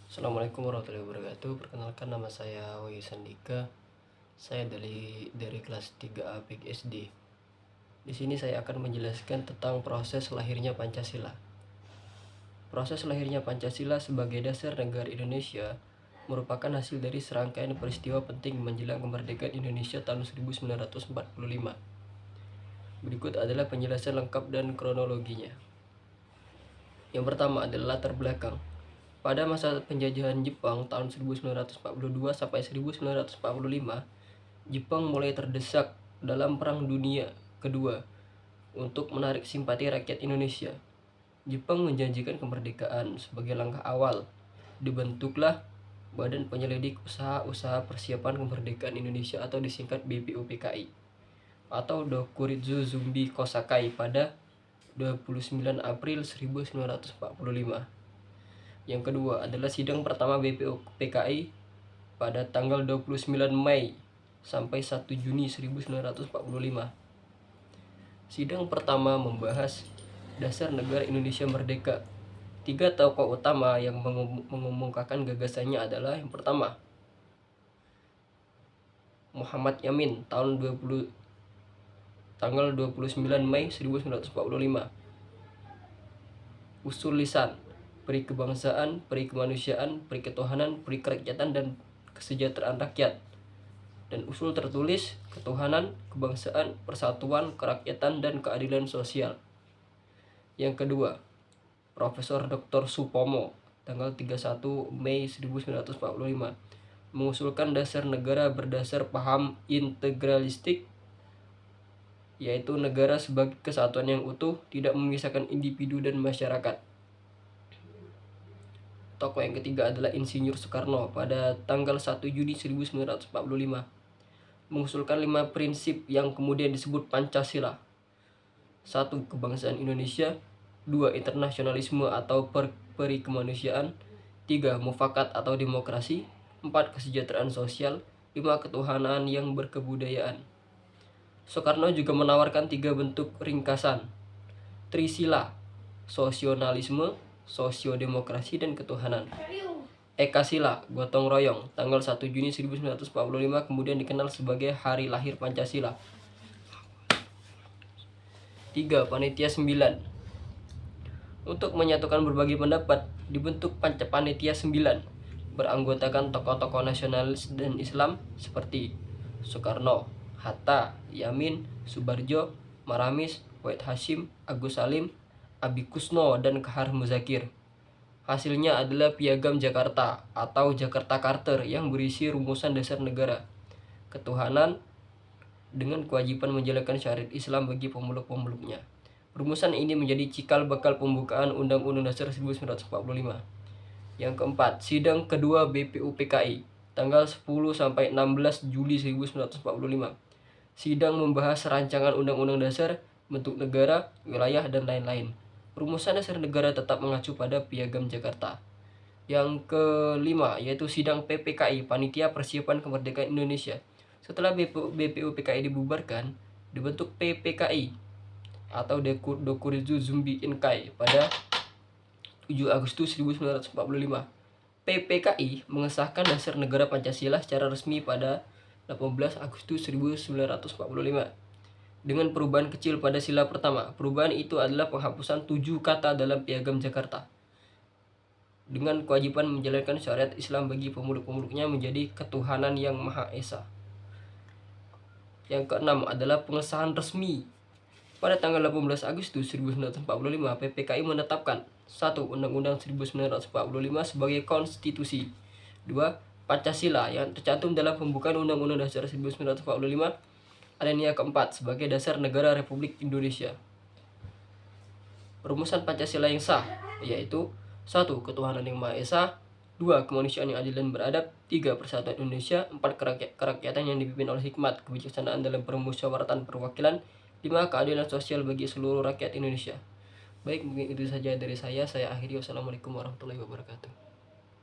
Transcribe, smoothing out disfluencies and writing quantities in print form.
Assalamualaikum warahmatullahi wabarakatuh. Perkenalkan, nama saya Wahyu Sandika. Saya dari kelas 3A PIK SD. Di sini saya akan menjelaskan tentang proses lahirnya Pancasila. Proses lahirnya Pancasila sebagai dasar negara Indonesia merupakan hasil dari serangkaian peristiwa penting menjelang kemerdekaan Indonesia tahun 1945. Berikut adalah penjelasan lengkap dan kronologinya. Yang pertama adalah latar belakang. Pada masa penjajahan Jepang tahun 1942 sampai 1945, Jepang mulai terdesak dalam Perang Dunia Kedua untuk menarik simpati rakyat Indonesia. Jepang menjanjikan kemerdekaan. Sebagai langkah awal, dibentuklah Badan Penyelidik Usaha-Usaha Persiapan Kemerdekaan Indonesia atau disingkat BPUPKI atau Dokuritsu Zumbi Kosakai pada 29 April 1945. Yang kedua adalah sidang pertama BPUPKI pada tanggal 29 Mei sampai 1 Juni 1945. Sidang pertama membahas dasar negara Indonesia merdeka. 3 tokoh utama yang mengumumkakan gagasannya adalah yang pertama, Muhammad Yamin tanggal 29 Mei 1945. Usul lisan, peri kebangsaan, peri kemanusiaan, peri ketuhanan, peri kerakyatan, dan kesejahteraan rakyat. Dan usul tertulis, ketuhanan, kebangsaan, persatuan, kerakyatan, dan keadilan sosial. Yang kedua, Profesor Dr. Supomo tanggal 31 Mei 1945 mengusulkan dasar negara berdasar paham integralistik, yaitu negara sebagai kesatuan yang utuh, tidak memisahkan individu dan masyarakat. Tokoh yang ketiga adalah Insinyur Soekarno pada tanggal 1 Juni 1945 mengusulkan 5 prinsip yang kemudian disebut Pancasila. 1. Kebangsaan Indonesia. 2. Internasionalisme atau peri kemanusiaan. 3. Mufakat atau demokrasi. 4. Kesejahteraan sosial. 5. Ketuhanan yang berkebudayaan. Soekarno juga menawarkan 3 bentuk ringkasan: Trisila, sosionalisme, sosiodemokrasi, dan ketuhanan. Ekasila, gotong royong, tanggal 1 Juni 1945 kemudian dikenal sebagai Hari Lahir Pancasila. 3. Panitia 9. Untuk menyatukan berbagai pendapat, dibentuk Panitia 9, beranggotakan tokoh-tokoh nasionalis dan Islam seperti Soekarno, Hatta, Yamin, Subarjo, Maramis, Wahid Hasyim, Agus Salim, Abi Kusno, dan Kahar Muzakir. Hasilnya adalah Piagam Jakarta atau Jakarta Charter yang berisi rumusan dasar negara, ketuhanan, dengan kewajiban menjalankan syariat Islam bagi pemeluk-pemeluknya. Rumusan ini menjadi cikal bakal pembukaan Undang-Undang Dasar 1945. Yang keempat, sidang kedua BPUPKI tanggal 10 sampai 16 Juli 1945. Sidang membahas rancangan Undang-Undang Dasar, bentuk negara, wilayah, dan lain-lain. Rumusan dasar negara tetap mengacu pada Piagam Jakarta. Yang kelima, yaitu sidang PPKI, Panitia Persiapan Kemerdekaan Indonesia. Setelah BPUPKI dibubarkan, dibentuk PPKI atau Dokuritsu Zumbi Inkai pada 7 Agustus 1945. PPKI mengesahkan dasar negara Pancasila secara resmi pada 18 Agustus 1945 dengan perubahan kecil pada sila pertama. Perubahan itu adalah penghapusan 7 kata dalam Piagam Jakarta dengan kewajiban menjalankan syariat Islam bagi pemeluk-pemeluknya menjadi ketuhanan yang Maha Esa. Yang keenam adalah pengesahan resmi. Pada tanggal 18 Agustus 1945, PPKI menetapkan 1. Undang-Undang 1945 sebagai konstitusi. 2. Pancasila yang tercantum dalam pembukaan Undang-Undang Dasar 1945 alinea keempat sebagai dasar negara Republik Indonesia. Rumusan Pancasila yang sah yaitu 1. Ketuhanan yang Maha Esa. 2. Kemanusiaan yang adil dan beradab. 3. Persatuan Indonesia. 4. Kerakyatan yang dipimpin oleh hikmat, kebijaksanaan dalam permusyawaratan perwakilan. 5. Keadilan sosial bagi seluruh rakyat Indonesia. Baik, mungkin itu saja dari saya. Saya akhiri. Wassalamualaikum warahmatullahi wabarakatuh.